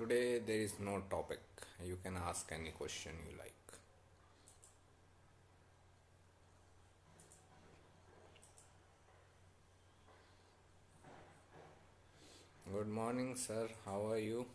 Today there is no topic. You can ask any question you like. Good morning, sir. How are you?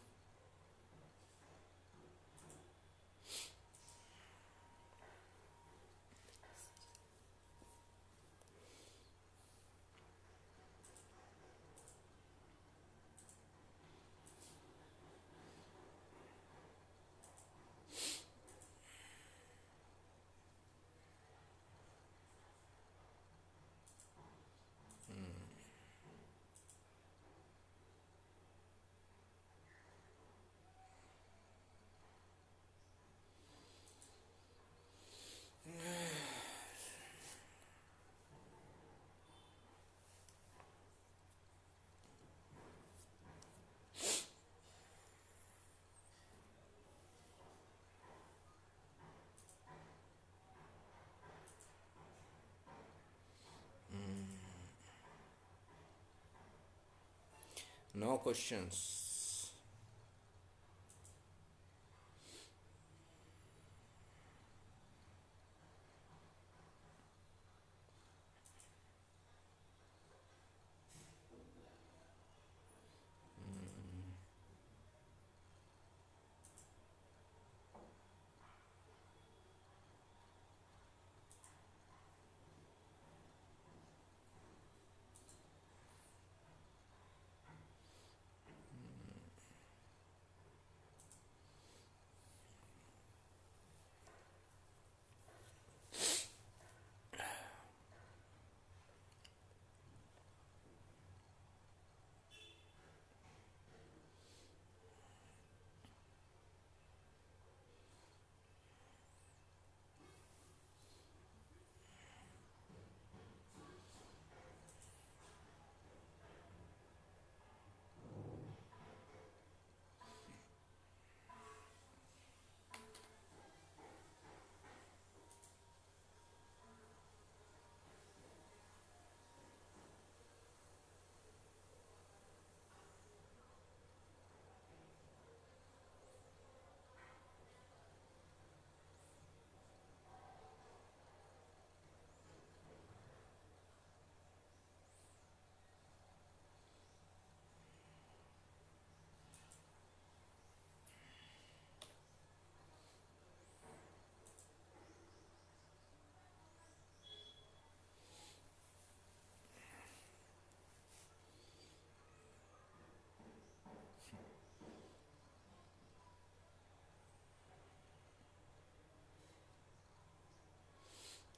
No questions.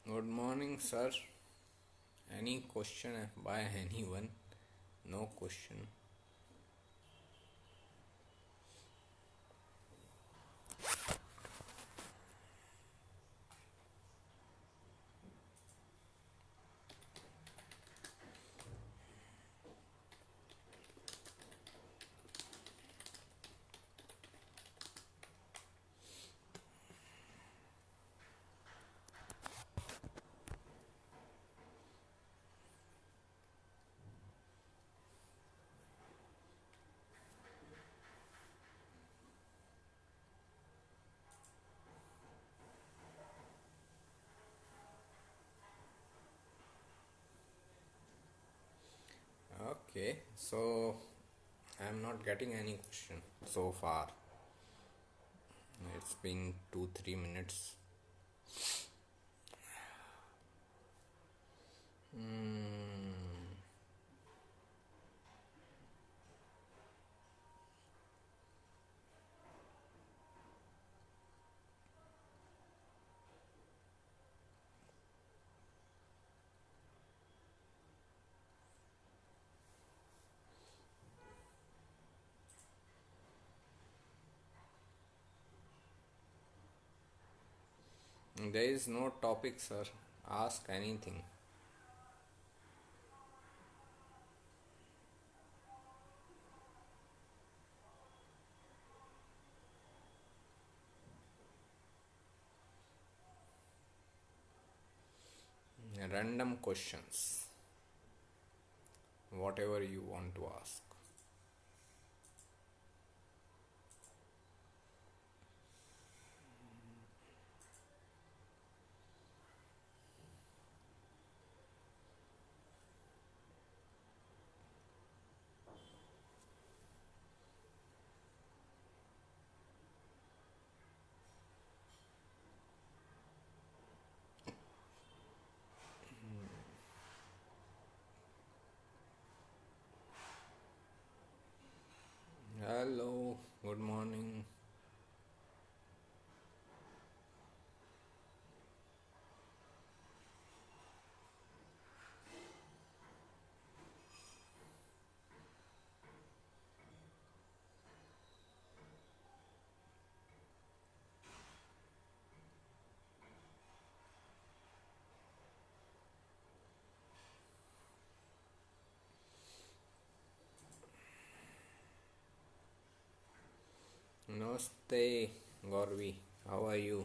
Good morning, sir. Any question by anyone? No question. Okay, so I'm not getting any question so far. It's been 2 3 minutes. There is no topic, sir. Ask anything. Random questions. Whatever you want to ask. Namaste, Gauravi. How are you?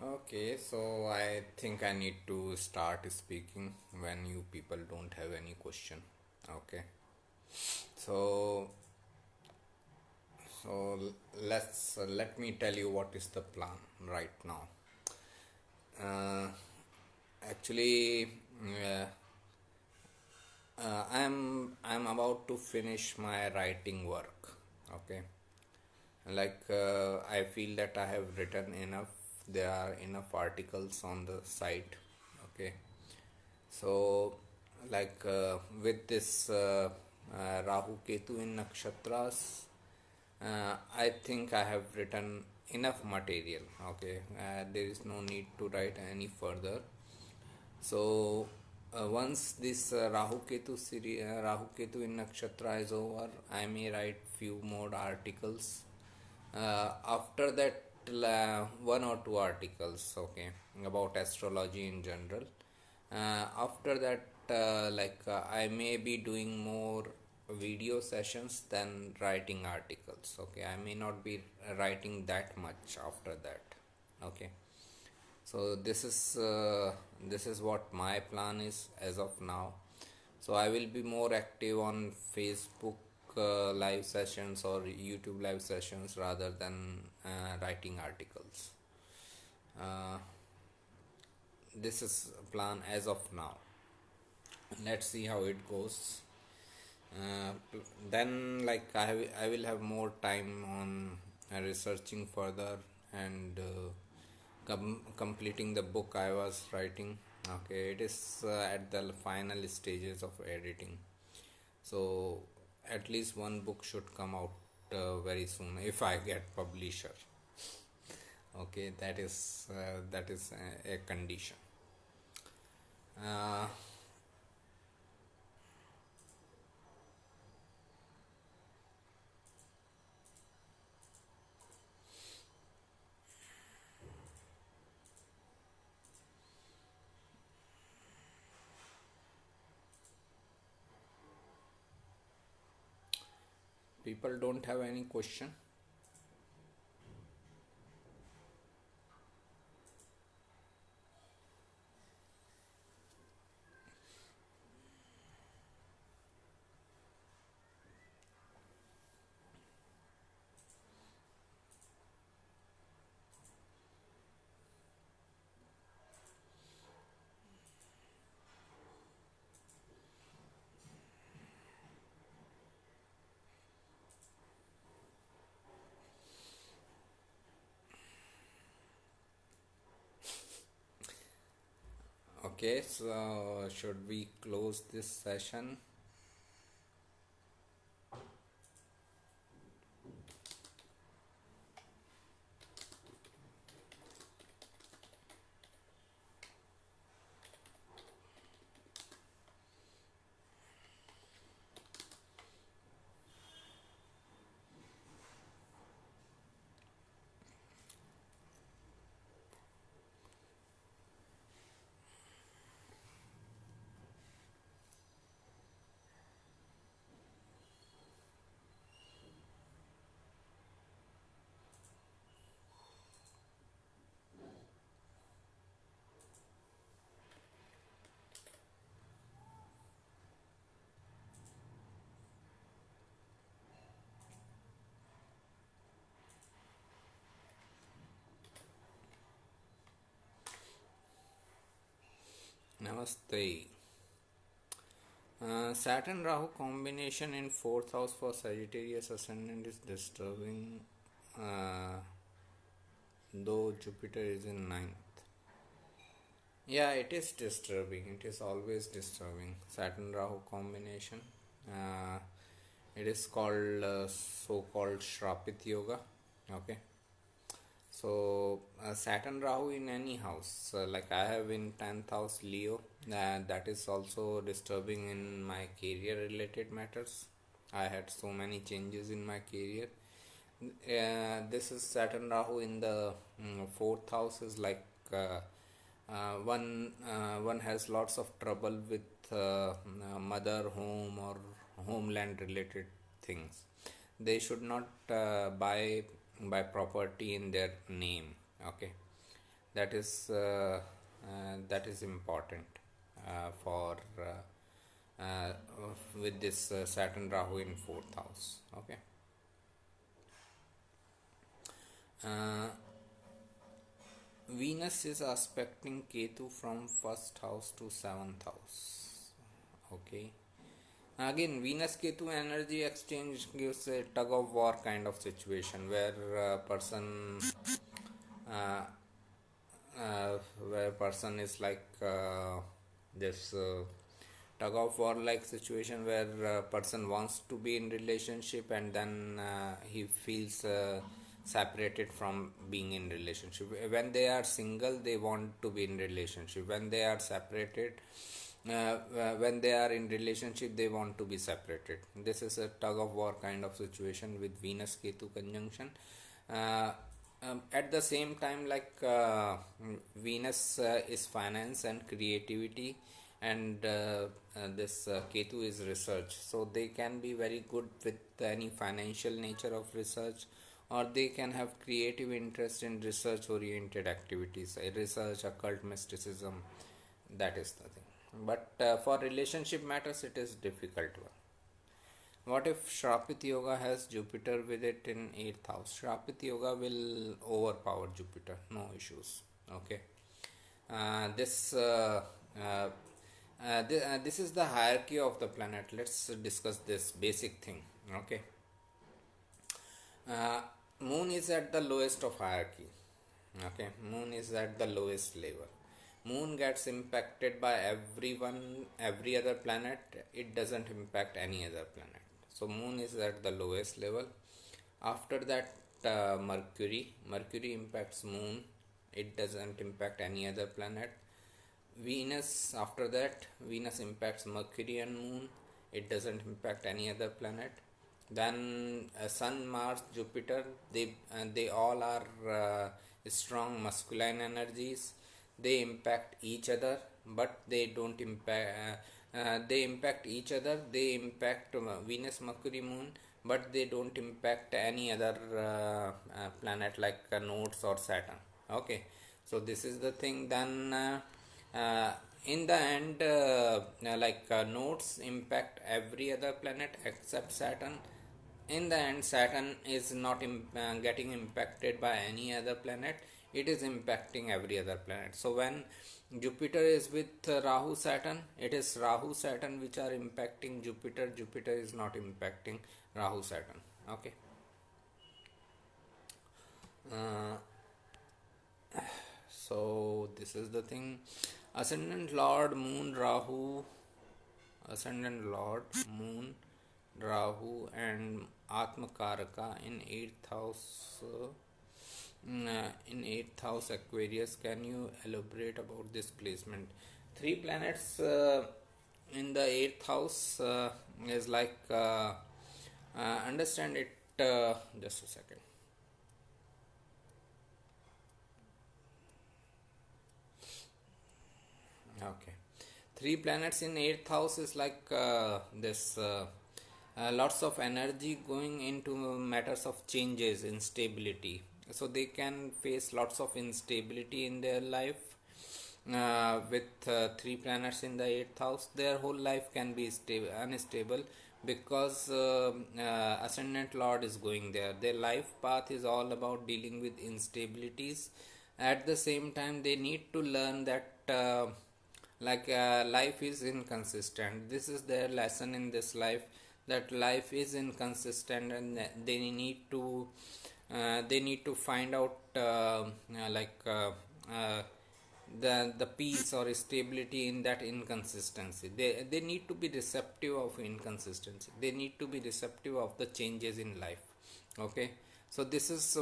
Okay, so I think I need to start speaking when you people don't have any question. Okay, so let me tell you what is the plan right now. Uh, Actually, uh, I'm about to finish my writing work. Okay, I feel that I have written enough. There are enough articles on the site. Okay, so with this Rahu Ketu in nakshatras, I think I have written enough material. Okay, there is no need to write any further. So once this Rahu Ketu in nakshatra is over, I may write few more articles. After that, one or two articles, okay, about astrology in general. After that, I may be doing more video sessions than writing articles. Okay, I may not be writing that much after that. Okay, so this is what my plan is as of now. So I will be more active on Facebook live sessions or YouTube live sessions rather than writing articles. uh, this is a plan as of now. Let's see how it goes. Then I will have more time on researching further and completing the book I was writing. Okay, it is at the final stages of editing, so at least one book should come out very soon if I get publisher. Okay, that is a condition. uh, People don't have any question. Okay, so should we close this session? Namaste. Saturn Rahu combination in fourth house for Sagittarius ascendant is disturbing, uh, though Jupiter is in ninth. Yeah, it is disturbing. It is always disturbing. Saturn Rahu combination. Uh, It is called so-called Shrapit Yoga. Okay. So Saturn Rahu in any house, like I have in 10th house Leo, that is also disturbing in my career related matters. I had so many changes in my career. This is Saturn Rahu in the fourth house is like one has lots of trouble with mother home or homeland related things. They should not buy property in their name. Okay, that is that is important for with this Saturn Rahu in fourth house. Okay. uh, Venus is aspecting Ketu from first house to seventh house. Okay. Again, Venus Ketu energy exchange gives a tug of war kind of situation where person uh, uh, person is like this tug of war like situation where person wants to be in relationship and then he feels separated from being in relationship. When they are single they want to be in relationship, when they are separated when they are in relationship they want to be separated. This is a tug of war kind of situation with Venus Ketu conjunction. uh, at the same time, like Venus is finance and creativity, and this Ketu is research, so they can be very good with any financial nature of research, or they can have creative interest in research oriented activities, research, occult mysticism. That is the thing. But for relationship matters it is difficult one. What if Shrapit Yoga has Jupiter with it in 8th house? Shrapit Yoga will overpower Jupiter, no issues. Okay. This this is the hierarchy of the planet. Let's discuss this basic thing. Okay. uh, Moon is at the lowest of hierarchy. Okay, Moon is at the lowest level. Moon gets impacted by everyone, every other planet. It doesn't impact any other planet. So Moon is at the lowest level. After that, Mercury impacts Moon. It doesn't impact any other planet. Venus, after that, Venus impacts Mercury and Moon. It doesn't impact any other planet. Then Sun, Mars, Jupiter, they all are strong masculine energies. They impact each other, but they don't impact. They impact each other. They impact Venus, Mercury, Moon, but they don't impact any other planet like Nodes or Saturn. Okay, so this is the thing. Then uh, in the end, nodes impact every other planet except Saturn. In the end, Saturn is not getting impacted by any other planet. It is impacting every other planet. So when Jupiter is with Rahu Saturn, it is Rahu Saturn which are impacting Jupiter. Jupiter is not impacting Rahu Saturn. Okay. uh, so this is the thing. Ascendant Lord Moon Rahu, Ascendant Lord Moon Rahu and Atmakaraka in 8th house. In 8th house Aquarius. Can you elaborate about this placement? Three planets in the 8th house is like understand it. Just a second. Okay, three planets in 8th house is like this lots of energy going into matters of changes, instability. So they can face lots of instability in their life. With three planets in the 8th house, their whole life can be unstable because ascendant lord is going there. Their life path is all about dealing with instabilities. At the same time, they need to learn that life is inconsistent. This is their lesson in this life, that life is inconsistent, and they need to find out uh, the peace or stability in that inconsistency. They need to be receptive of inconsistency, they need to be receptive of the changes in life. Okay, so this is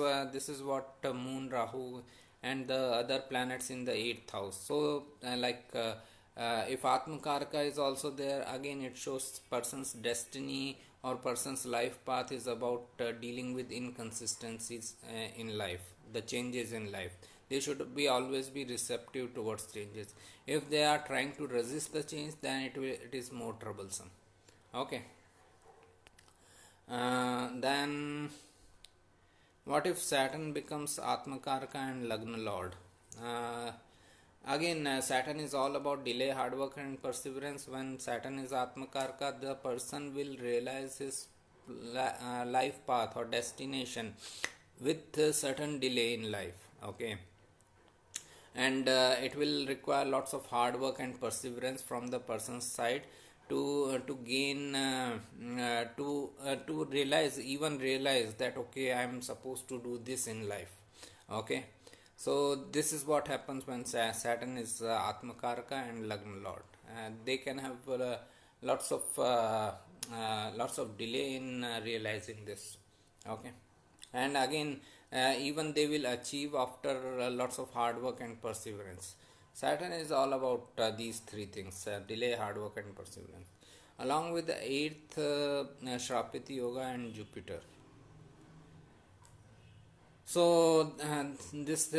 what Moon, Rahu, and the other planets in the eighth house. So if Atmakarka is also there, again it shows person's destiny or person's life path is about dealing with inconsistencies in life, the changes in life. They should be always be receptive towards changes. If they are trying to resist the change, then it is more troublesome. Okay. Then what if Saturn becomes Atmakarka and Lagna Lord? Uh, Saturn is all about delay, hard work, and perseverance. When Saturn is Atmakarka, the person will realize his life path or destination with a certain delay in life. Okay, and it will require lots of hard work and perseverance from the person's side to gain to realize that okay, I am supposed to do this in life. Okay, so this is what happens when Saturn is Atmakarka and Lagna Lord. They can have lots of lots of delay in realizing this. Okay, and again even they will achieve after lots of hard work and perseverance. Saturn is all about these three things: delay, hard work, and perseverance, along with the eighth Shrapiti Yoga and Jupiter. So this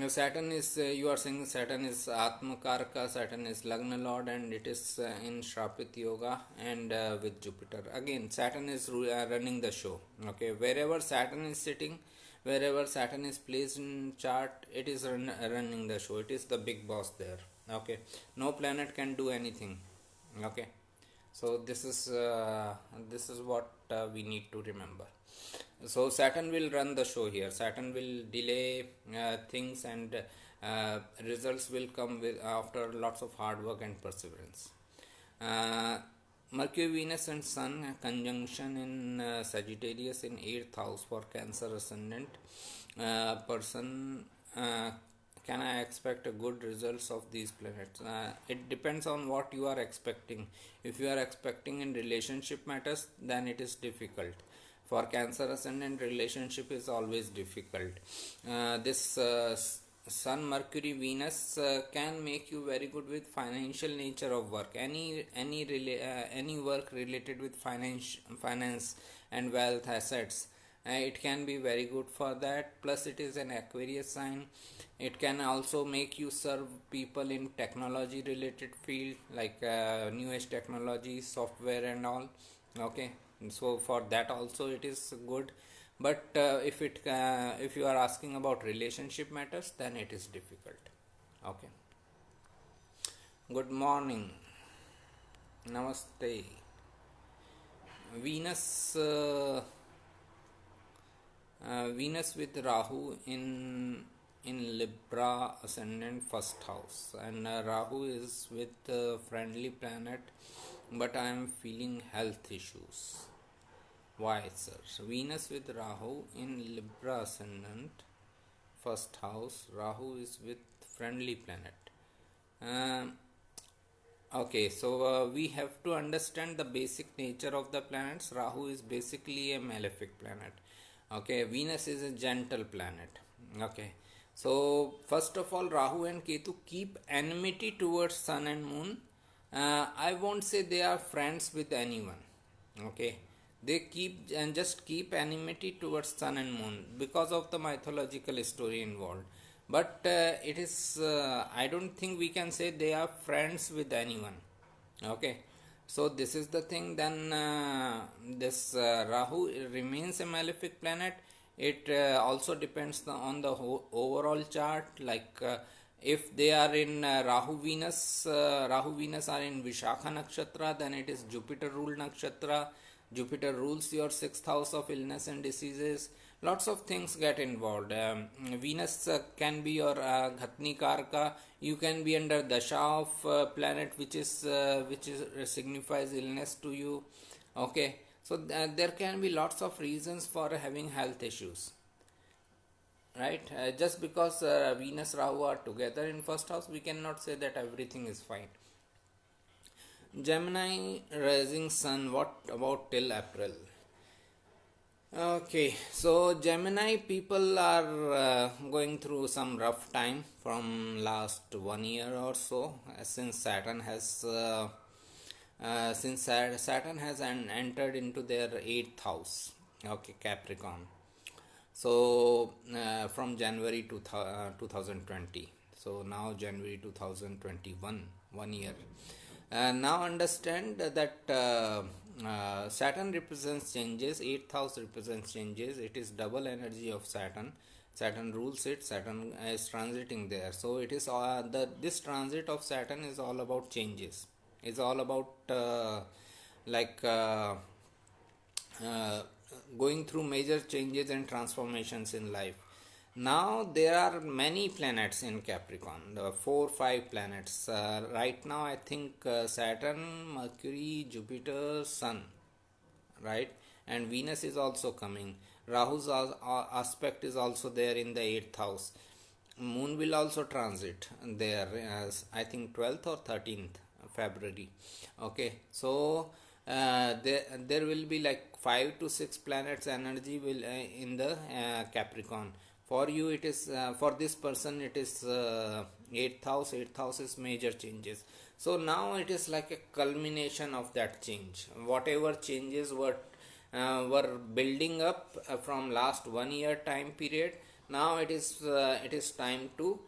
Saturn is you are saying Saturn is Atmakarka, Saturn is Lagna Lord, and it is in Shrapit Yoga and with Jupiter. Again, Saturn is running the show. Okay, wherever Saturn is sitting, wherever Saturn is placed in chart, it is running the show. It is the big boss there. Okay, no planet can do anything. Okay, so this is what we need to remember. So Saturn will run the show here. Saturn will delay things, and results will come with after lots of hard work and perseverance. uh, Mercury, Venus, and Sun conjunction in Sagittarius in 8th house for Cancer ascendant person. Can I expect a good results of these planets? It depends on what you are expecting. If you are expecting in relationship matters, then it is difficult. For Cancer ascendant, relationship is always difficult. This Sun, Mercury, Venus can make you very good with financial nature of work. Any work related with finance and wealth assets. It can be very good for that. Plus, it is an Aquarius sign. It can also make you serve people in technology related field like new age technology, software, and all. Okay, so for that also it is good. But if you are asking about relationship matters, then it is difficult. Okay. Good morning. Namaste. Venus Venus with Rahu in Libra ascendant first house, and Rahu is with friendly planet, but I am feeling health issues. Why, sir? Venus with Rahu in Libra ascendant first house. Rahu is with friendly planet. Okay, so we have to understand the basic nature of the planets. Rahu is basically a malefic planet. Okay, Venus is a gentle planet. Okay, so first of all, Rahu and Ketu keep enmity towards Sun and Moon. I won't say they are friends with anyone. Okay, they keep and just keep enmity towards Sun and Moon because of the mythological story involved. But it is I don't think we can say they are friends with anyone. Okay, so this is the thing. Then this Rahu remains a malefic planet. It also depends on the overall chart. Like if they are in Rahu Venus are in Vishakha nakshatra, then it is Jupiter ruled nakshatra. Jupiter rules your sixth house of illness and diseases. Lots of things get involved. Venus can be your Ghatni Karka. You can be under dasha of planet which is signifies illness to you. Okay, so there can be lots of reasons for having health issues. right? Just because Venus Rahu are together in first house, we cannot say that everything is fine. Gemini rising sun, what about till April? Okay, so Gemini people are going through some rough time from last 1 year or so, since Saturn has entered into their eighth house. Okay, Capricorn. So from January 2020. So now January 2021, 1 year. Now understand that Saturn represents changes, 8th house represents changes. It is double energy of Saturn. Saturn rules it. Saturn is transiting there. So it is this transit of Saturn is all about changes. It's all about like uh, going through major changes and transformations in life. Now there are many planets in Capricorn, 4 5 planets. Right now I think Saturn, Mercury, Jupiter, Sun, right? And Venus is also coming. Rahu's aspect is also there in the 8th house. Moon will also transit there as I think 12th or 13th February. Okay, so there will be like 5 to 6 planets energy will in the Capricorn. For you it is for this person it is 8th house. 8th house is major changes. So now it is like a culmination of that change. Whatever changes were building up from last 1 year time period, now it is time to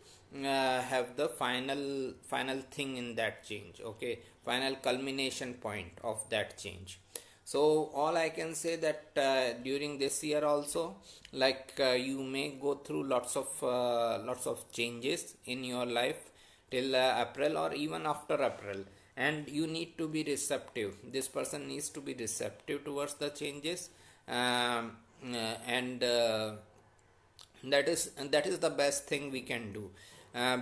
have the final thing in that change. Okay, final culmination point of that change. So all I can say that during this year also, like you may go through lots of changes in your life till April or even after April, and you need to be receptive. This person needs to be receptive towards the changes, and that is the best thing we can do.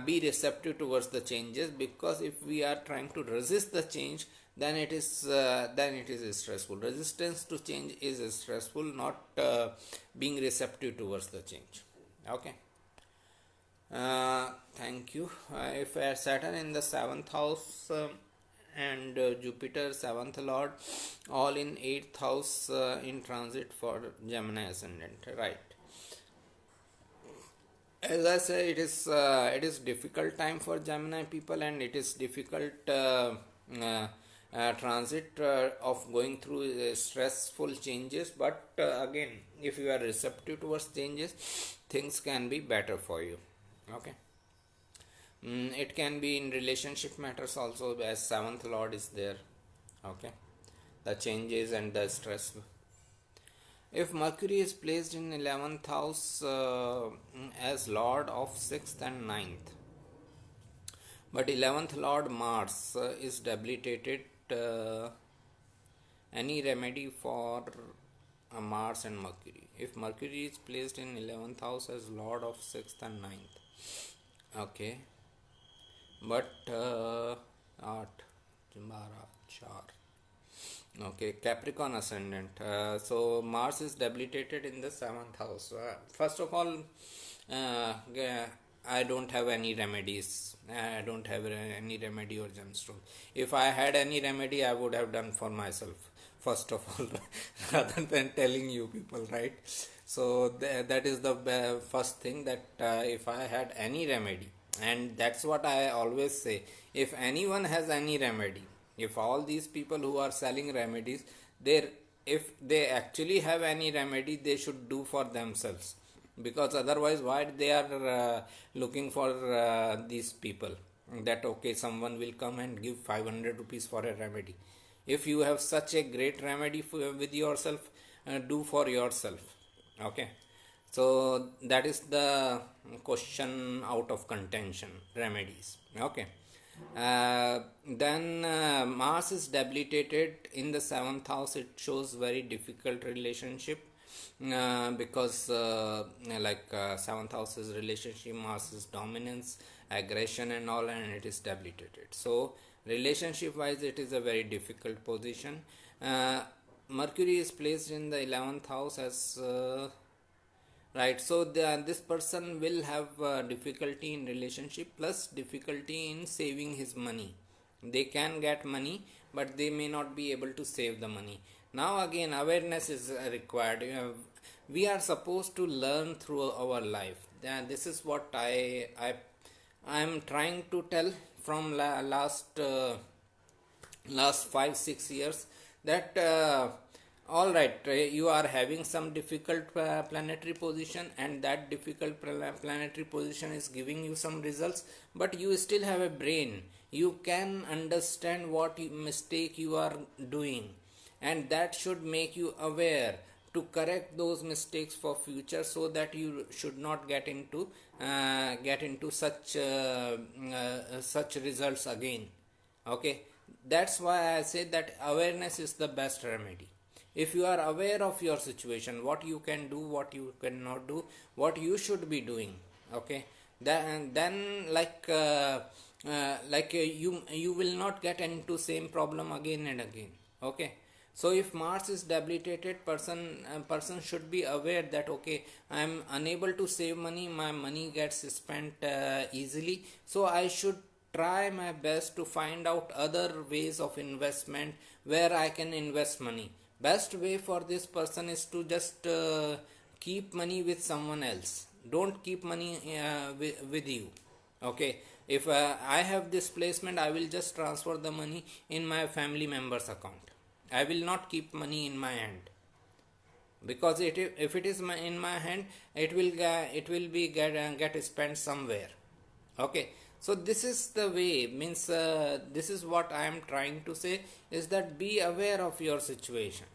Be receptive towards the changes, because if we are trying to resist the change, then it is stressful. Resistance to change is stressful, not being receptive towards the change. Okay. Thank you. If Saturn in the 7th house, and Jupiter 7th lord, all in 8th house in transit for Gemini ascendant, right? As I say, it is difficult time for Gemini people, and it is difficult transit of going through stressful changes. But again, if you are receptive towards changes, things can be better for you. Okay. It can be in relationship matters also, as 7th lord is there. Okay, the changes and the stress. If Mercury is placed in 11th house as lord of 6th and ninth, but 11th lord Mars is debilitated, any remedy for Mars and Mercury? If Mercury is placed in 11th house as lord of 6th and ninth, okay, but 8 4, okay, Capricorn ascendant. So Mars is debilitated in the 7th house. First of all, I don't have any remedies. I don't have any remedy or gemstone. If I had any remedy, I would have done for myself, first of all, rather than telling you people, right? So that is the first thing, that if I had any remedy, and that's what I always say, if anyone has any remedy, if all these people who are selling remedies, they if they actually have any remedy, they should do for themselves, because otherwise why they are looking for these people, that okay, someone will come and give 500 rupees for a remedy. If you have such a great remedy with yourself, do for yourself. Okay, so that is the question out of contention, remedies. Okay. Then Mars is debilitated in the 7th house. It shows very difficult relationship, because like 7th house is relationship, Mars is dominance, aggression and all, and it is debilitated. So relationship wise, it is a very difficult position. Mercury is placed in the 11th house as right? So this person will have difficulty in relationship plus difficulty in saving his money. They can get money, but they may not be able to save the money. Now again, awareness is required. We are supposed to learn through our life. This is what I am trying to tell from last 5 6 years, that all right, you are having some difficult planetary position, and that difficult planetary position is giving you some results, but you still have a brain. You can understand what mistake you are doing, and that should make you aware to correct those mistakes for future, so that you should not get into such results again. Okay, that's why I say that awareness is the best remedy. If you are aware of your situation, what you can do, what you cannot do, what you should be doing, okay, then you will not get into same problem again and again. Okay, so if Mars is debilitated, person should be aware that okay, I am unable to save money, my money gets spent easily, so I should try my best to find out other ways of investment where I can invest money. Best way for this person is to just keep money with someone else. Don't keep money with you. Okay, if I have this placement, I will just transfer the money in my family member's account. I will not keep money in my hand, because if it is in my hand, it will be get spent somewhere. Okay, so this is the way, means this is what I am trying to say, is that be aware of your situation.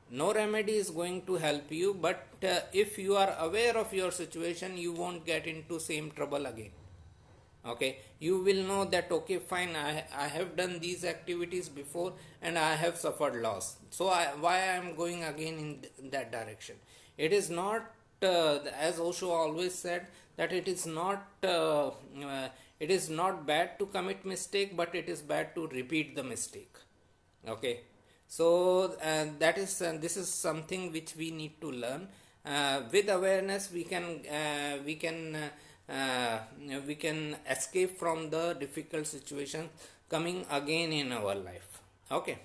No remedy is going to help you, but if you are aware of your situation, you won't get into same trouble again. Okay, you will know that okay, fine, I have done these activities before and I have suffered loss, so why I am going again in that direction. It is not as Osho always said, that it is not bad to commit mistake, but it is bad to repeat the mistake. Okay, so this is something which we need to learn. With awareness, we can escape from the difficult situation coming again in our life. Okay,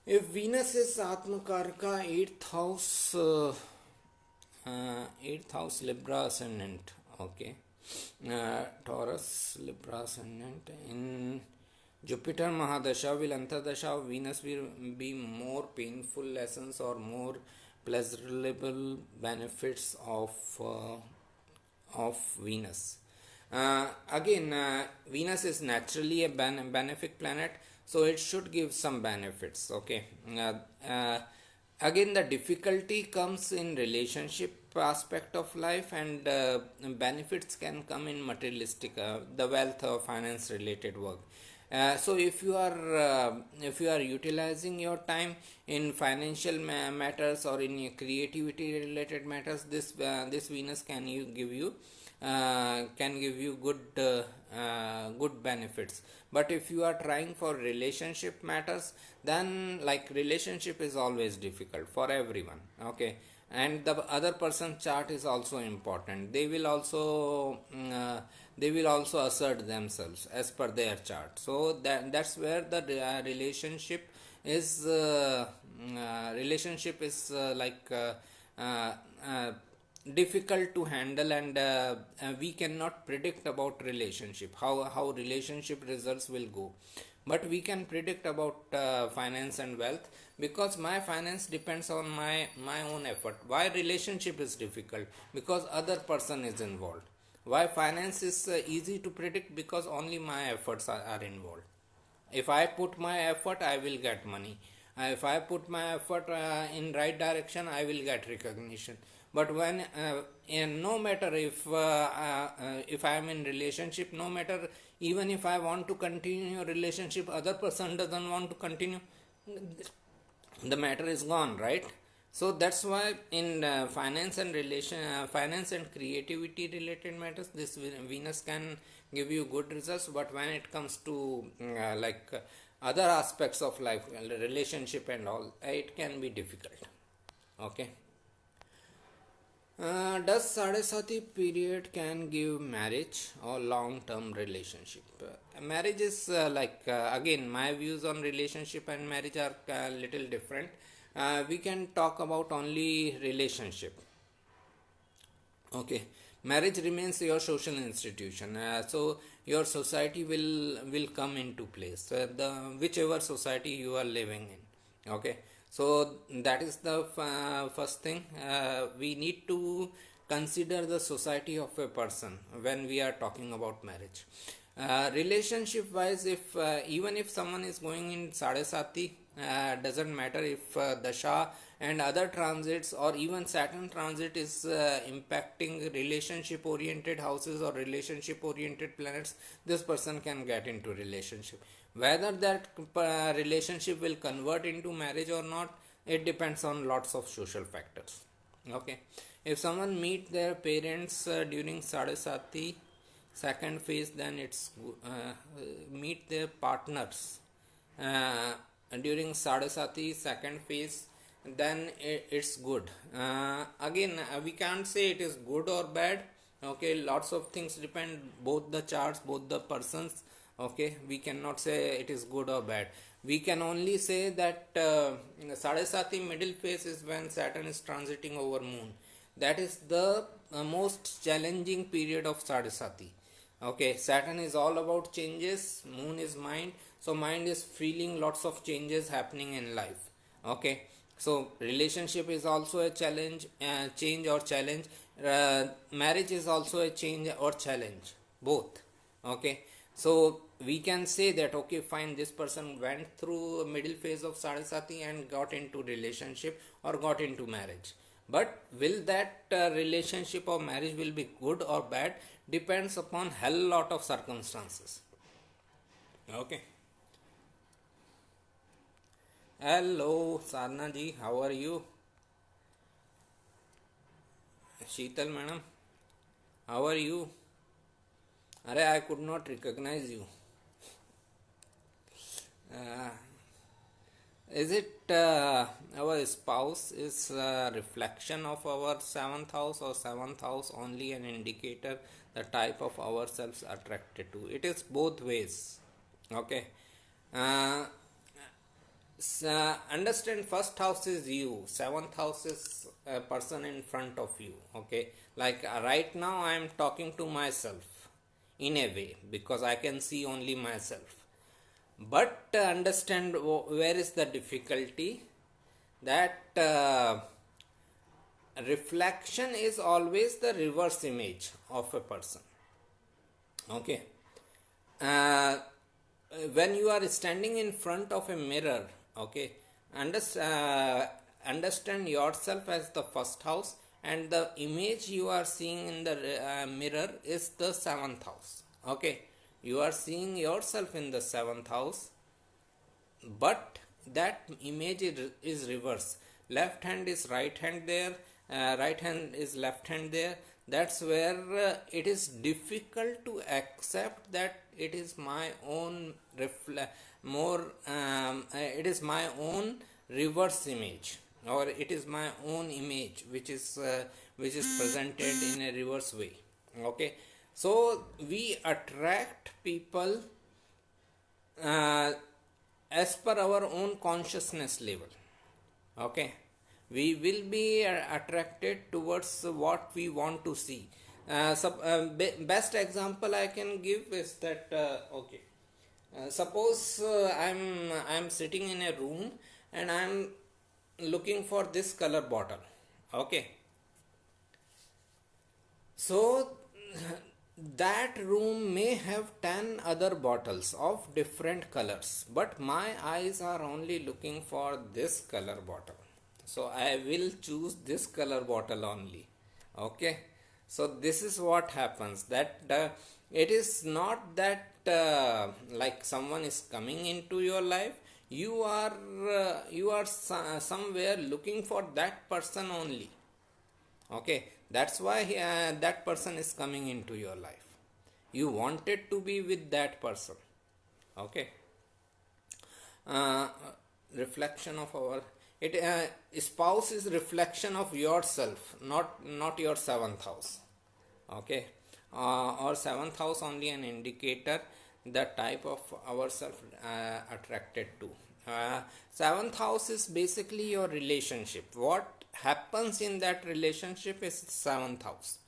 if Venus is Atmakarka, eighth house Libra ascendant. Okay, Taurus Libra ascendant in Jupiter Mahadasha, will Antardasha of Venus will be more painful lessons or more pleasurable benefits of Venus. Again, Venus is naturally a benefic planet, so it should give some benefits. Okay, again, the difficulty comes in relationship aspect of life, and benefits can come in materialistic, the wealth or finance related work. So if you are utilizing your time in financial matters or in creativity related matters, this Venus can give you good benefits. But if you are trying for relationship matters, then like relationship is always difficult for everyone. Okay, and the other person's chart is also important. They will also assert themselves as per their chart, so that's where the relationship is uh, uh, difficult to handle, and we cannot predict about relationship, how relationship results will go. But we can predict about finance and wealth, because my finance depends on my own effort. Why relationship is difficult? Because other person is involved. Why finance is easy to predict? Because only my efforts are involved. If I put my effort, I will get money. If I put my effort in right direction, I will get recognition. But when no matter if I am in relationship, no matter, even if I want to continue a relationship, other person doesn't want to continue, the matter is gone, right? So that's why in finance and creativity related matters, this Venus can give you good results. But when it comes to other aspects of life, relationship and all, it can be difficult. Okay. Does Sadesati period can give marriage or long term relationship? Marriage is again, my views on relationship and marriage are a little different. We can talk about only relationship. Okay, marriage remains your social institution. So your society will come into place. The whichever society you are living in. Okay, so that is the first thing. We need to consider the society of a person when we are talking about marriage. Relationship wise, if even if someone is going in Sadesati, doesn't matter if Dasha and other transits or even Saturn transit is impacting relationship oriented houses or relationship oriented planets, this person can get into relationship. Whether that relationship will convert into marriage or not, it depends on lots of social factors. Okay, if someone meet their parents during Sadesati second phase, then it's meet their partners uh, during Sadasati second phase, then it's good. Again, we can't say it is good or bad. Okay, lots of things depend, both the charts, both the persons. Okay, we cannot say it is good or bad. We can only say that Sadasati middle phase is when Saturn is transiting over Moon. That is the most challenging period of Sadasati. Okay, Saturn is all about changes, Moon is mind, so mind is feeling lots of changes happening in life. Okay, so relationship is also a challenge, change or challenge. Marriage is also a change or challenge, both. Okay, so we can say that okay, fine, this person went through a middle phase of Sarasati and got into relationship or got into marriage. But will that relationship or marriage will be good or bad depends upon hell lot of circumstances. Okay. Hello, Sarna ji, how are you? Sheetal madam, how are you? Arey, I could not recognize you. Uh, is it our spouse is a reflection of our seventh house, or seventh house only an indicator the type of ourselves attracted to? It is both ways. Okay. Uh, Understand, first house is you, seventh house is a person in front of you. Okay, like right now I am talking to myself in a way because I can see only myself. But understand where is the difficulty, that reflection is always the reverse image of a person. Okay. uh, when you are standing in front of a mirror, okay, understand yourself as the first house, and the image you are seeing in the mirror is the seventh house. Okay, you are seeing yourself in the seventh house, but that image is reverse. Left hand is right hand there, right hand is left hand there. That's where it is difficult to accept that it is my own more it is my own reverse image, or it is my own image which is presented in a reverse way. Okay, so we attract people uh, as per our own consciousness level. Okay, we will be attracted towards what we want to see. Best example I can give is that okay, suppose I'm sitting in a room and I'm looking for this color bottle. Okay, so that room may have 10 other bottles of different colors, but my eyes are only looking for this color bottle. So I will choose this color bottle only. Okay. So this is what happens, that it is not that like someone is coming into your life, you are somewhere looking for that person only. Okay, that's why that person is coming into your life. You wanted to be with that person. Okay, uh, reflection of our it spouse is reflection of yourself, not your seventh house. Okay. Or seventh house only an indicator the type of ourself attracted to. Seventh house is basically your relationship. What happens in that relationship is seventh house.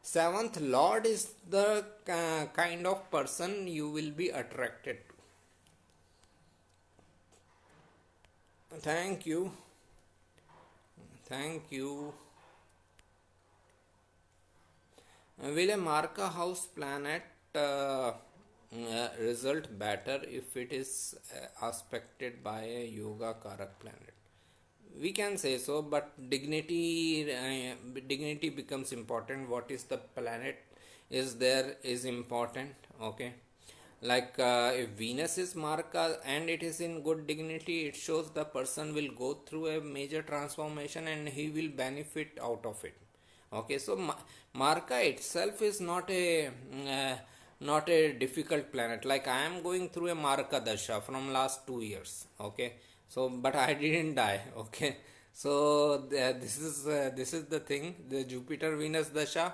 Seventh lord is the kind of person you will be attracted to. Thank you. Thank you. Will a Marka house planet result better if it is aspected by a yoga karak planet? We can say so, but dignity becomes important. What is the planet is there is important. Okay, like if Venus is Marka and it is in good dignity, it shows the person will go through a major transformation and he will benefit out of it. Okay, so Marka itself is not a difficult planet. Like I am going through a Marka dasha from last 2 years. Okay, so but I didn't die. Okay, so this is the thing. The Jupiter Venus dasha.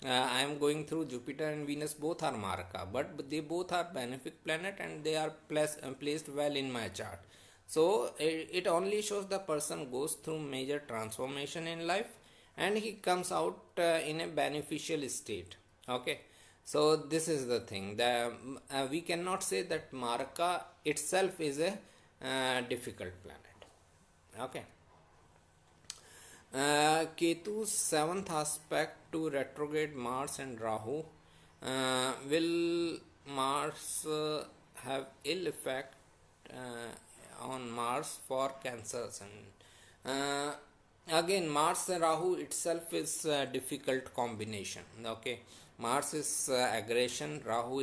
I am going through Jupiter and Venus both are Marka, but they both are benefic planet and they are placed well in my chart. So it only shows the person goes through major transformation in life and he comes out in a beneficial state. Okay, so this is the thing. We cannot say that Marka itself is a difficult planet. Okay. Ketu's seventh aspect to retrograde Mars and Rahu. Will Mars have ill effect on Mars for cancers? And again, Mars and Rahu itself is a difficult combination. Okay, Mars is aggression, Rahu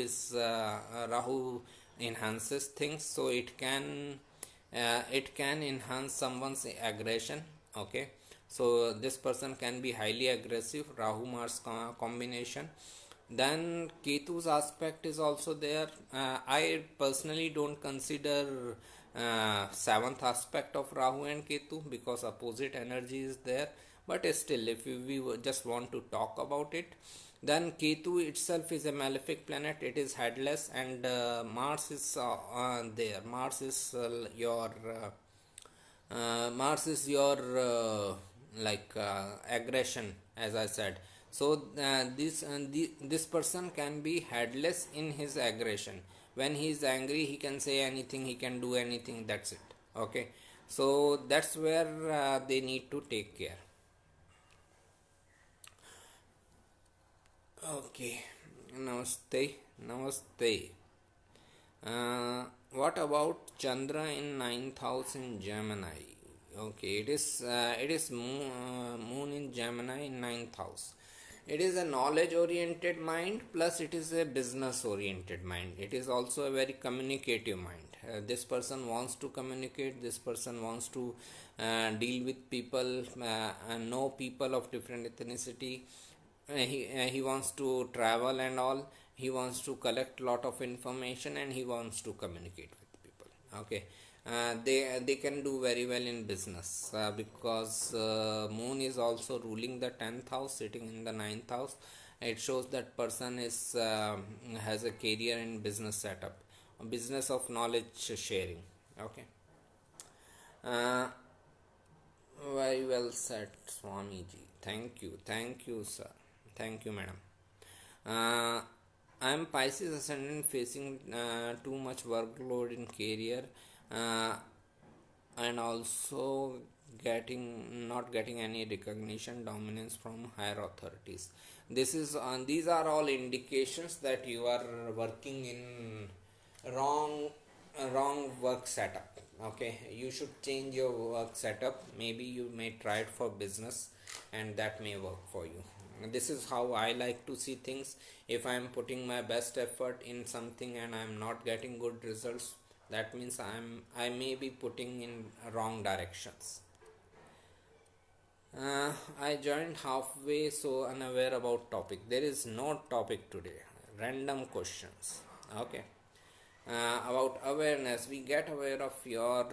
enhances things, so it can enhance someone's aggression. Okay, so this person can be highly aggressive, Rahu Mars combination. Then Ketu's aspect is also there. I personally don't consider seventh aspect of Rahu and Ketu because opposite energy is there. But still, if we just want to talk about it, then Ketu itself is a malefic planet. It is headless, and Mars is there. Mars is your like aggression, as I said. So this person can be headless in his aggression. When he is angry, he can say anything, he can do anything. That's it. Okay, so that's where they need to take care. Okay, namaste, namaste. What about Chandra in ninth house in Gemini? Okay, it is moon in Gemini in ninth house. It is a knowledge oriented mind plus it is a business oriented mind. It is also a very communicative mind. This person wants to communicate, this person wants to deal with people and know people of different ethnicity. He wants to travel and all. He wants to collect lot of information and he wants to communicate with people. Okay, they can do very well in business because moon is also ruling the 10th house, sitting in the ninth house. It shows that person is has a career in business setup, a business of knowledge sharing. Okay, uh, very well said, Swamiji. Thank you, sir. Thank you, madam. uh, I am Pisces ascendant, facing too much workload in career, uh, and also getting not getting any recognition, dominance from higher authorities. These are all indications that you are working in wrong wrong work setup. Okay, you should change your work setup. Maybe you may try it for business and that may work for you. This is how I like to see things. If I am putting my best effort in something and I am not getting good results, that means I may be putting in wrong directions. I joined halfway, so unaware about topic. There is no topic today. Random questions. Okay. about awareness. We get aware of your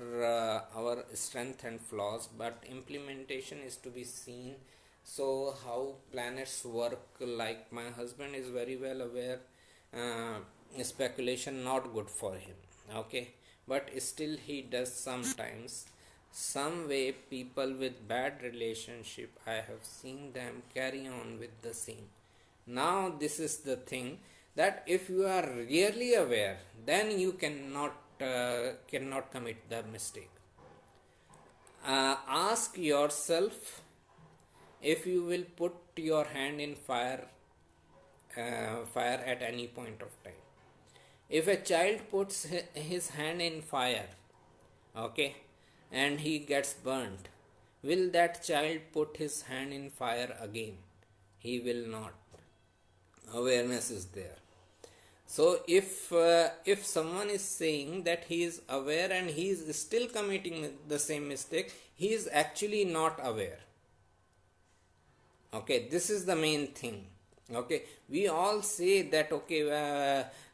our strength and flaws, but implementation is to be seen. So how planets work, like my husband is very well aware, speculation not good for him, okay, but still he does sometimes. Some way people with bad relationship, I have seen them carry on with the same. Now this is the thing, that if you are really aware, then you cannot commit the mistake. Ask yourself, if you will put your hand in fire at any point of time. If a child puts his hand in fire, okay, and he gets burnt, will that child put his hand in fire again? He will not. Awareness is there. So if someone is saying that he is aware and he is still committing the same mistake, he is actually not aware. Okay, this is the main thing. Okay, we all say that, okay,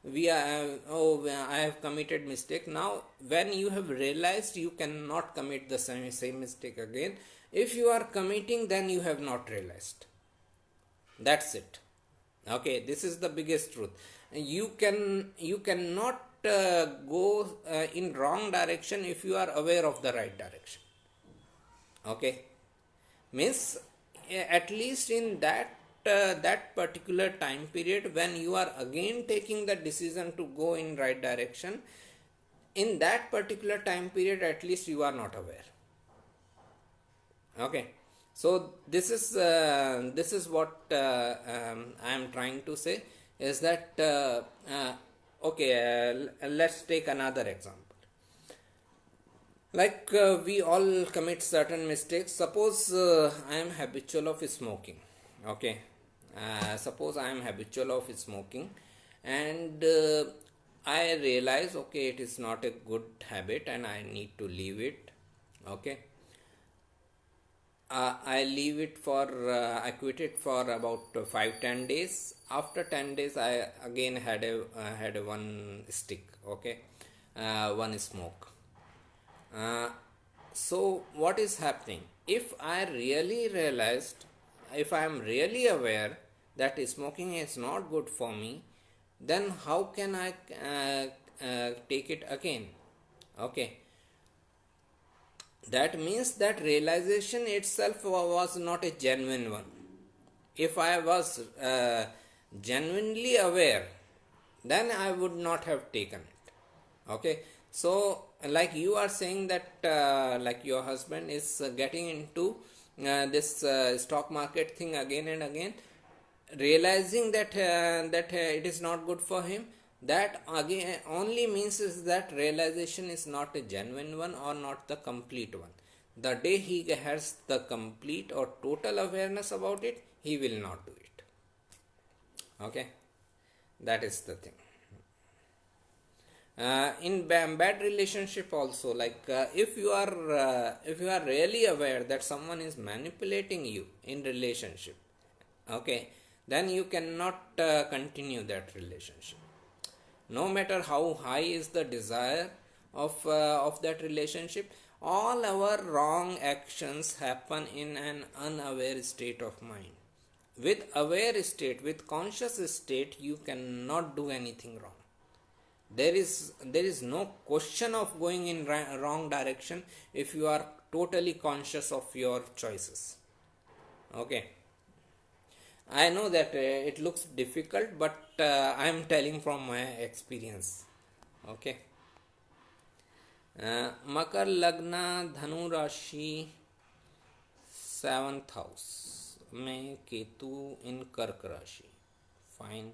we are I have committed mistake. Now when you have realized, you cannot commit the same mistake again. If you are committing, then you have not realized. That's it. Okay, this is the biggest truth. You cannot go in wrong direction if you are aware of the right direction. Okay, means at least in that particular time period, when you are again taking the decision to go in right direction, in that particular time period, at least you are not aware. Okay, so this is what I am trying to say, is that okay, let's take another example. Like we all commit certain mistakes. Suppose I am habitual of smoking. Okay, suppose I am habitual of smoking, and I realize, okay, it is not a good habit and I need to leave it. Okay, I leave it for I quit it for about 5-10 days. After 10 days, I again had a one stick. Okay, one smoke. Uh, so what is happening? If I really realized, if I am really aware that smoking is not good for me, then how can I take it again? Okay, that means that realization itself was not a genuine one. If I was genuinely aware, then I would not have taken it. Okay, so like you are saying that like your husband is getting into this stock market thing again and again, realizing that it is not good for him, that again only means is that realization is not a genuine one or not the complete one. The day he has the complete or total awareness about it, he will not do it. Okay, that is the thing. In bad relationship also, like if you are really aware that someone is manipulating you in relationship, okay, then you cannot continue that relationship. No matter how high is the desire of that relationship, all our wrong actions happen in an unaware state of mind. With aware state, with conscious state, you cannot do anything wrong. There is no question of going in wrong direction if you are totally conscious of your choices. Okay, I know that it looks difficult, but I am telling from my experience. Okay, मकर लग्न धनु राशि 7th house में केतु इन कर्क राशि, fine,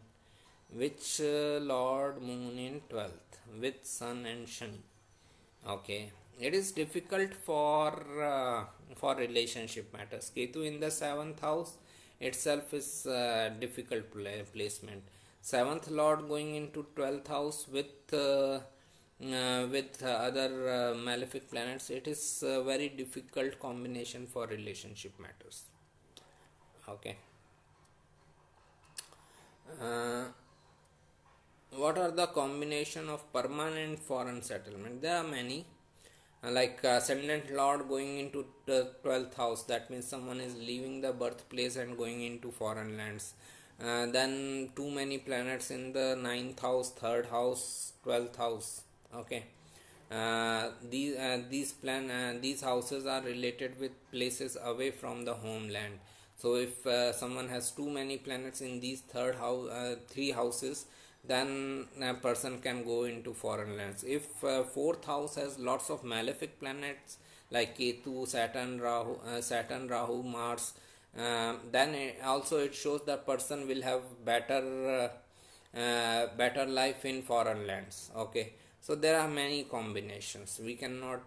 which Lord Moon in 12th with Sun and Shani. Okay, it is difficult for relationship matters. Ketu in the 7th house itself is difficult placement. 7th Lord going into 12th house with other malefic planets. It is a very difficult combination for relationship matters. Okay. what are the combination of permanent foreign settlement? There are many. Like ascendant lord going into the 12th house, that means someone is leaving the birthplace and going into foreign lands. Then too many planets in the ninth house, third house, 12th house. Okay. These houses are related with places away from the homeland. So if someone has too many planets in these three houses, then a person can go into foreign lands. If fourth house has lots of malefic planets like Ketu, Saturn, Rahu, Mars, then it shows that person will have better life in foreign lands. Okay, so there are many combinations. We cannot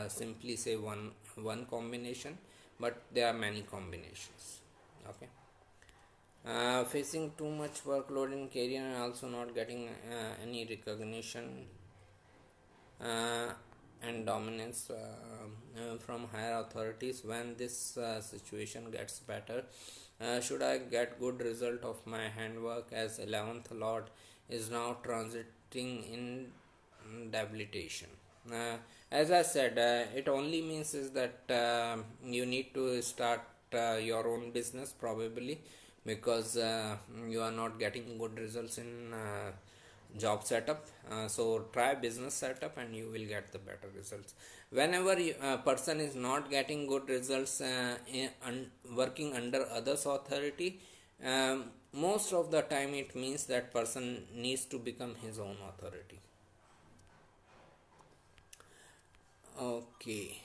simply say one combination, but there are many combinations. Okay. Facing too much workload in career and also not getting any recognition uh, and dominance from higher authorities. When this situation gets better, should I get good result of my handwork, as 11th lord is now transiting in debilitation. As I said, it only means is that you need to start your own business probably, because you are not getting good results in job setup. So try business setup and you will get the better results. Whenever a person is not getting good results working under others authority, most of the time it means that person needs to become his own authority. Okay,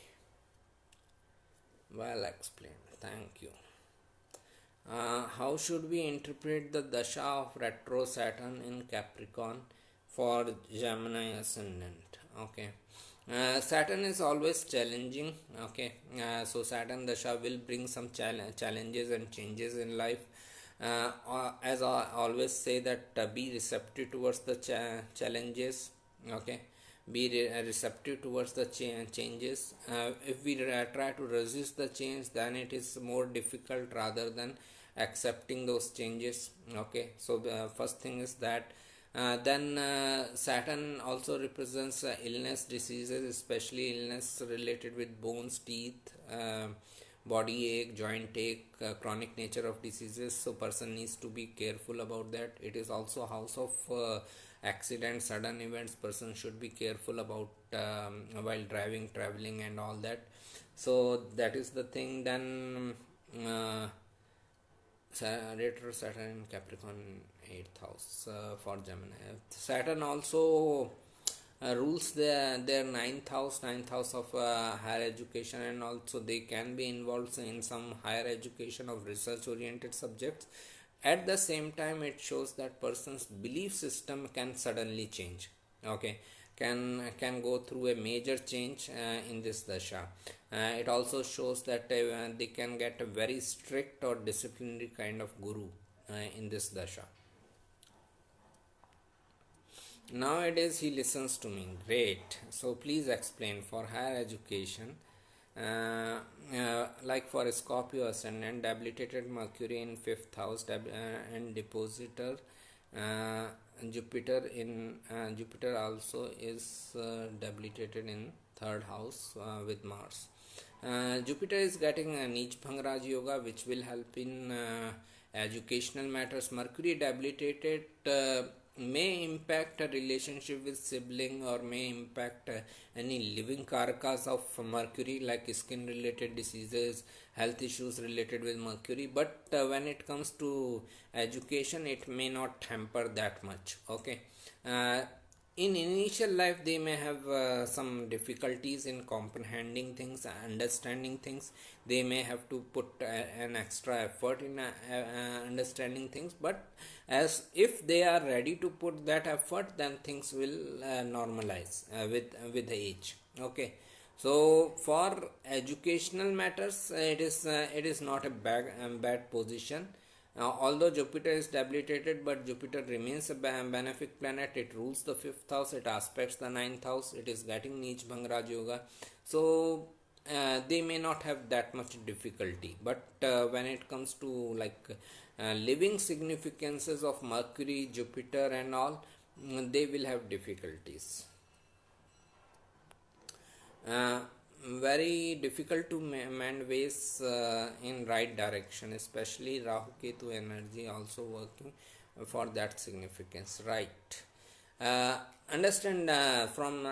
well explained, thank you. How should we interpret the dasha of retro Saturn in Capricorn for Gemini ascendant? Okay. Saturn is always challenging. Okay. So Saturn dasha will bring some challenges and changes in life. As I always say that be receptive towards the challenges. Okay, be receptive towards the changes. If we try to resist the change, then it is more difficult rather than accepting those changes. Okay, so the first thing is that then Saturn also represents illness, diseases, especially illness related with bones, teeth, body ache, joint ache, chronic nature of diseases. So person needs to be careful about that. It is also house of accidents, sudden events. Person should be careful about while driving, traveling, and all that. So that is the thing. Then retro Saturn in Capricorn, 8th house for Gemini. Saturn also rules their ninth house of higher education, and also they can be involved in some higher education of research oriented subjects. At the same time, it shows that person's belief system can suddenly change. Okay, can go through a major change in this dasha. It also shows that they can get a very strict or disciplinary kind of guru in this dasha. Nowadays he listens to me. Great. So please explain for higher education. Like for Scorpio ascendant, debilitated Mercury in fifth house, and depositor Jupiter also is debilitated in third house with Mars. Jupiter is getting a Nij Bhangraj Yoga, which will help in educational matters. Mercury debilitated may impact a relationship with sibling, or may impact any living karakas of Mercury, like skin related diseases, health issues related with Mercury. But when it comes to education, it may not hamper that much. Okay. In initial life they may have some difficulties in comprehending things, understanding things. They may have to put an extra effort in understanding things, but as if they are ready to put that effort, then things will normalize with the age. Okay, so for educational matters, it is not a bad position. Although Jupiter is debilitated, but Jupiter remains a benefic planet. It rules the fifth house, it aspects the ninth house, it is getting Nij Bhangraj Yoga. So they may not have that much difficulty. But when it comes to like living significances of Mercury, Jupiter, and all, they will have difficulties. uh, Very difficult to mend ways in right direction, especially Rahu Ketu energy also working for that significance, right? uh, Understand from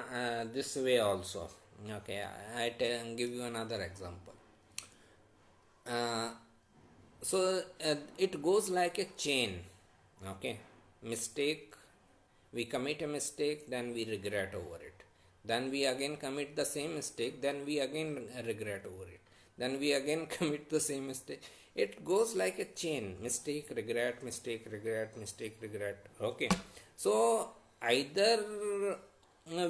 this way also. Okay, I give you another example. uh, it goes like a chain. Okay, mistake, we commit a mistake, then we regret over it, then we again commit the same mistake, then we again regret over it, then we again commit the same mistake. It goes like a chain: mistake, regret, mistake, regret, mistake, regret. Okay, so either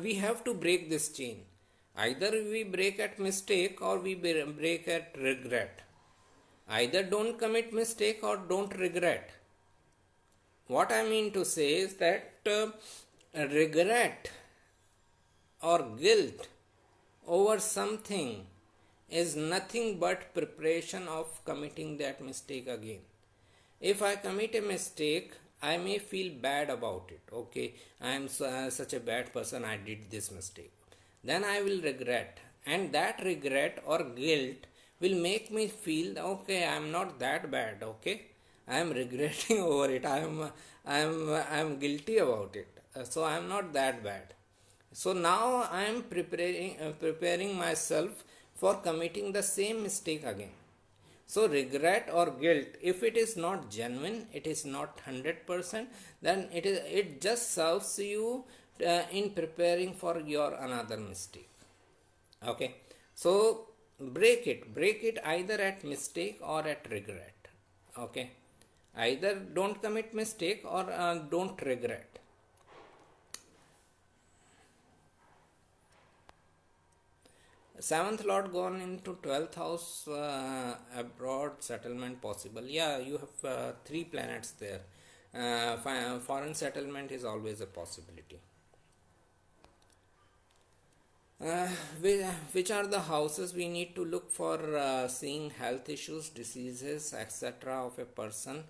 we have to break this chain. Either we break at mistake or we break at regret. Either don't commit mistake or don't regret. What I mean to say is that regret or guilt over something is nothing but preparation of committing that mistake again. If I commit a mistake, I may feel bad about it. Okay, I am such a bad person, I did this mistake. Then I will regret, and that regret or guilt will make me feel, okay, I am not that bad. Okay, I am regretting over it. I am guilty about it. So I am not that bad. So now I am preparing myself for committing the same mistake again. So regret or guilt, if it is not genuine, it is not 100%, then it just serves you in preparing for your another mistake. Okay, so break it either at mistake or at regret. Okay, either don't commit mistake or don't regret. Seventh lord gone into 12th house, abroad settlement possible. Yeah, you have three planets there. Foreign settlement is always a possibility. uh, which are the houses we need to look for seeing health issues, diseases, etc. of a person,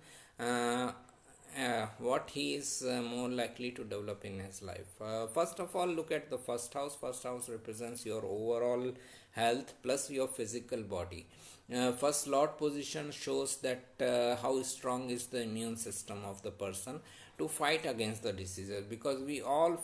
what he is more likely to develop in his life. First of all, look at the first house. First house represents your overall health plus your physical body. First lord position shows that how strong is the immune system of the person to fight against the diseases, because we all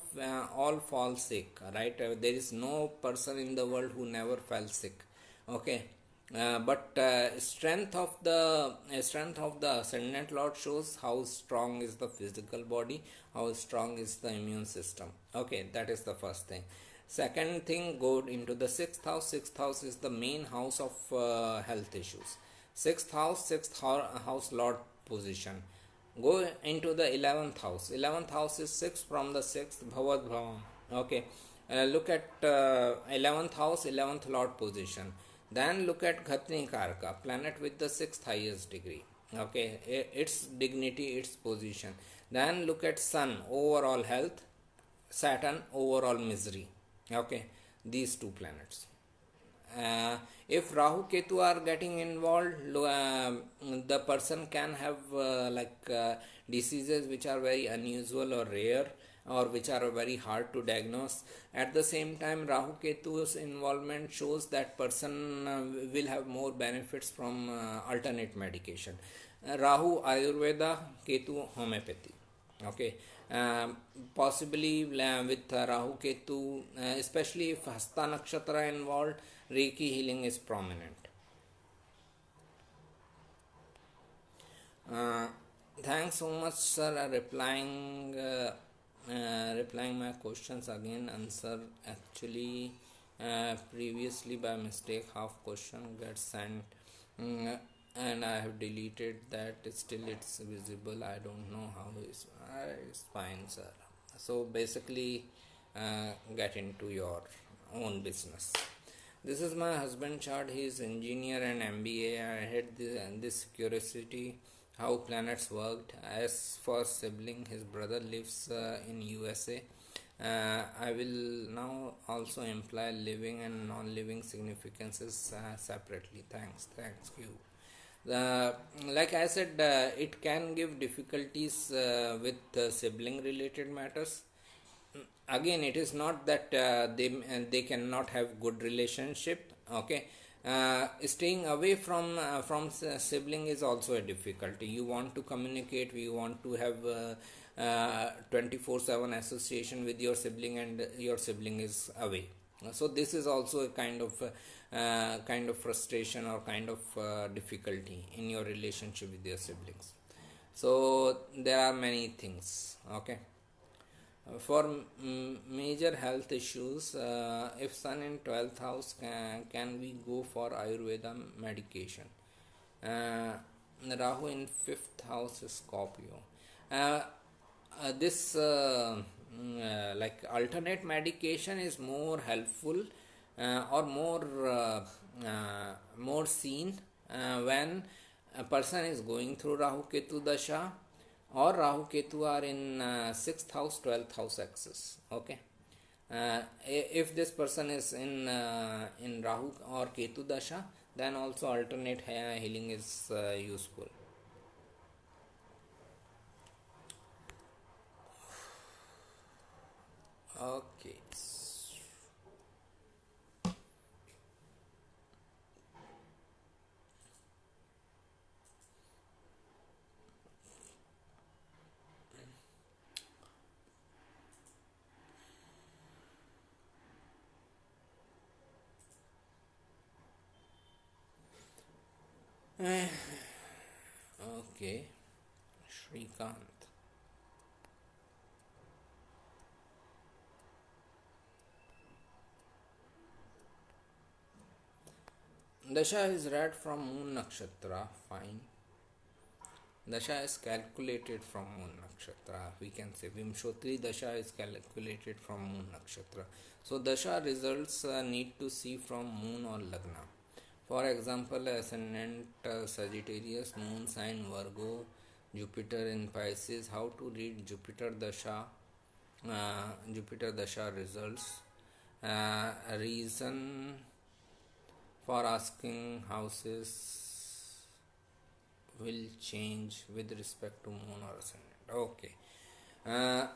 fall sick, right? There is no person in the world who never fell sick. Okay, but strength of the ascendant lord shows how strong is the physical body, how strong is the immune system. Okay, that is the first thing. Second thing, go into the sixth house. Sixth house is the main house of health issues. Sixth house lord position. Go into the 11th house. 11th house is 6 from the 6th, Bhavad Bhavam. Okay, look at 11th house, 11th lord position. Then look at Ghatni Karka, planet with the 6th highest degree. Okay, its dignity, its position. Then look at Sun, overall health, Saturn, overall misery. Okay, these two planets. If Rahu Ketu are getting involved, the person can have diseases which are very unusual or rare, or which are very hard to diagnose. At the same time, Rahu Ketu's involvement shows that person will have more benefits from alternate medication. Rahu Ayurveda, Ketu homeopathy. Okay, possibly with Rahu Ketu, especially if Hasta Nakshatra involved, Reiki healing is prominent. Uh, Thanks so much, sir. Replying my questions again. Answer actually previously by mistake. Half question gets sent, and I have deleted that. Still, it's visible. I don't know how it's fine, sir. So basically, get into your own business. This is my husband chart. He is engineer and MBA. I had this curiosity how planets worked. As for sibling, his brother lives in USA. I will now also imply living and non-living significances separately. Thanks you. uh, like I said, it can give difficulties with sibling related matters. Again, it is not that they cannot have good relationship. Okay, staying away from sibling is also a difficulty. You want to communicate, you want to have 24/7 association with your sibling, and your sibling is away. So this is also a kind of frustration or kind of difficulty in your relationship with your siblings. So there are many things. Okay. For major health issues, if sun in 12th house, can we go for Ayurveda medication? Uh, Rahu in 5th house is Scorpio. Uh, this like alternate medication is more helpful or more seen when a person is going through Rahu Ketu Dasha, or Rahu Ketu are in 6th house 12th house axis. Okay, if this person is in Rahu or Ketu Dasha, then also alternate healing is useful. Okay. Okay, Shrikant. Dasha is read from Moon Nakshatra, fine. Dasha is calculated from Moon Nakshatra. We can say Vimshotri Dasha is calculated from Moon Nakshatra. So Dasha results need to see from Moon or Lagna. For example, ascendant Sagittarius, Moon sign Virgo, Jupiter in Pisces. How to read Jupiter Dasha? Jupiter Dasha results. A reason for asking houses will change with respect to moon or ascendant. Okay. Uh,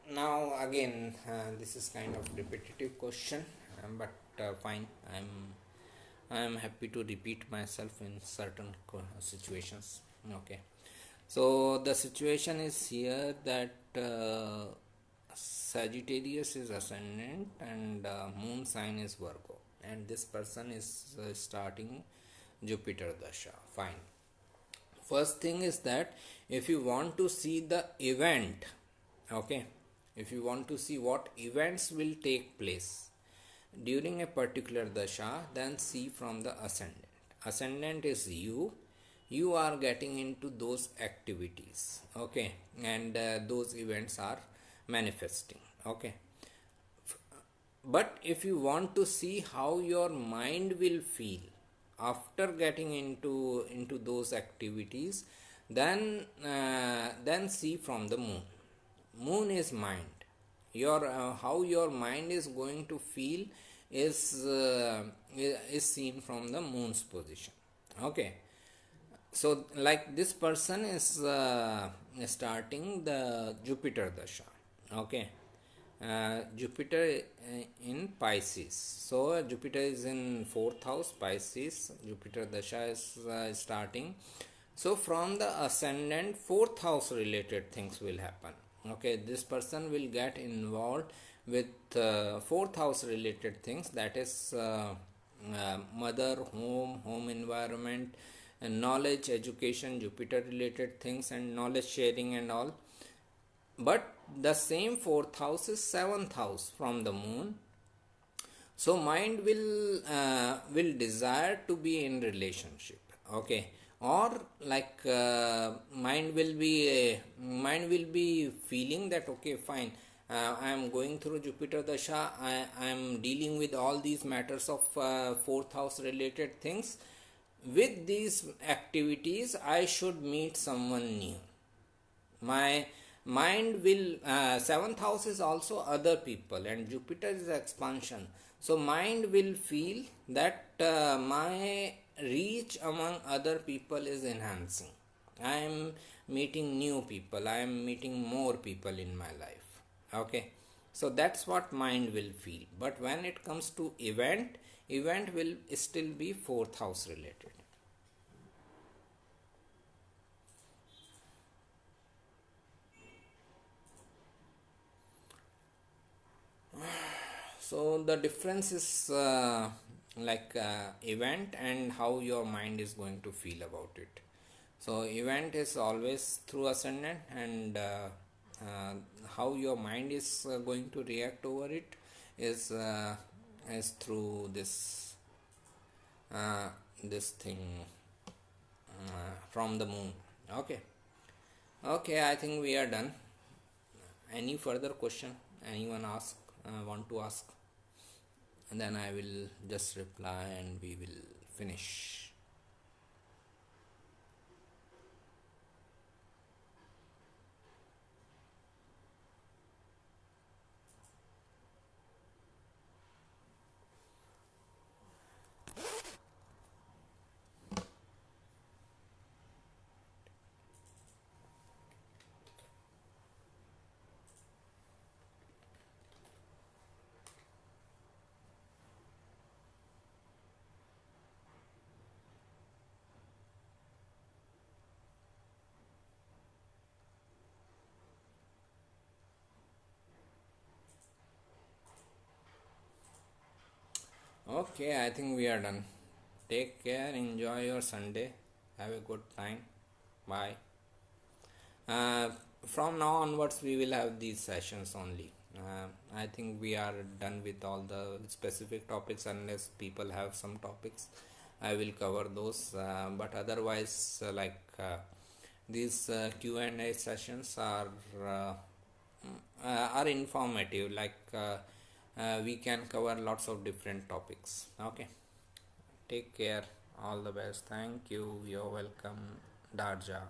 Now again, this is kind of repetitive question, but fine. I'm happy to repeat myself in certain situations. Okay. So the situation is here that Sagittarius is ascendant and moon sign is Virgo, and this person is starting Jupiter Dasha. Fine. First thing is that if you want to see the event, okay, if you want to see what events will take place during a particular dasha, then see from the ascendant. Ascendant is you are getting into those activities, okay, and those events are manifesting. Okay, but if you want to see how your mind will feel after getting into those activities, then see from the moon. Moon is mind. Your how your mind is going to feel is seen from the moon's position. Okay, so like this person is starting the Jupiter dasha. Okay, Jupiter in Pisces. So Jupiter is in 4th house Pisces. Jupiter dasha is starting. So from the ascendant 4th house related things will happen. Okay, this person will get involved with 4th house related things, that is mother, home environment, and knowledge, education, Jupiter related things, and knowledge sharing and all. But the same 4th house is 7th house from the moon, so mind will desire to be in relationship. Okay, or like mind will be feeling that okay fine, I am going through Jupiter dasha, I am dealing with all these matters of 4th house related things. With these activities I should meet someone new. My mind will 7th house is also other people, and Jupiter is expansion, so mind will feel that my reach among other people is enhancing. I am meeting new people, I am meeting more people in my life. Okay, so that's what mind will feel. But when it comes to event will still be fourth house related. So the difference is event and how your mind is going to feel about it. So event is always through ascendant, and uh, how your mind is going to react over it is through uh, this thing from the moon. Okay, okay. I think we are done. Any further question? Anyone want to ask? And then I will just reply and we will finish. Okay, I think we are done. Take care, enjoy your Sunday, have a good time. Bye. Uh, from now onwards, we will have these sessions only. I think we are done with all the specific topics, unless people have some topics. I will cover those, but otherwise, these Q&A sessions uh, are informative. We can cover lots of different topics. Okay, take care. All the best. Thank you. You're welcome. Darja.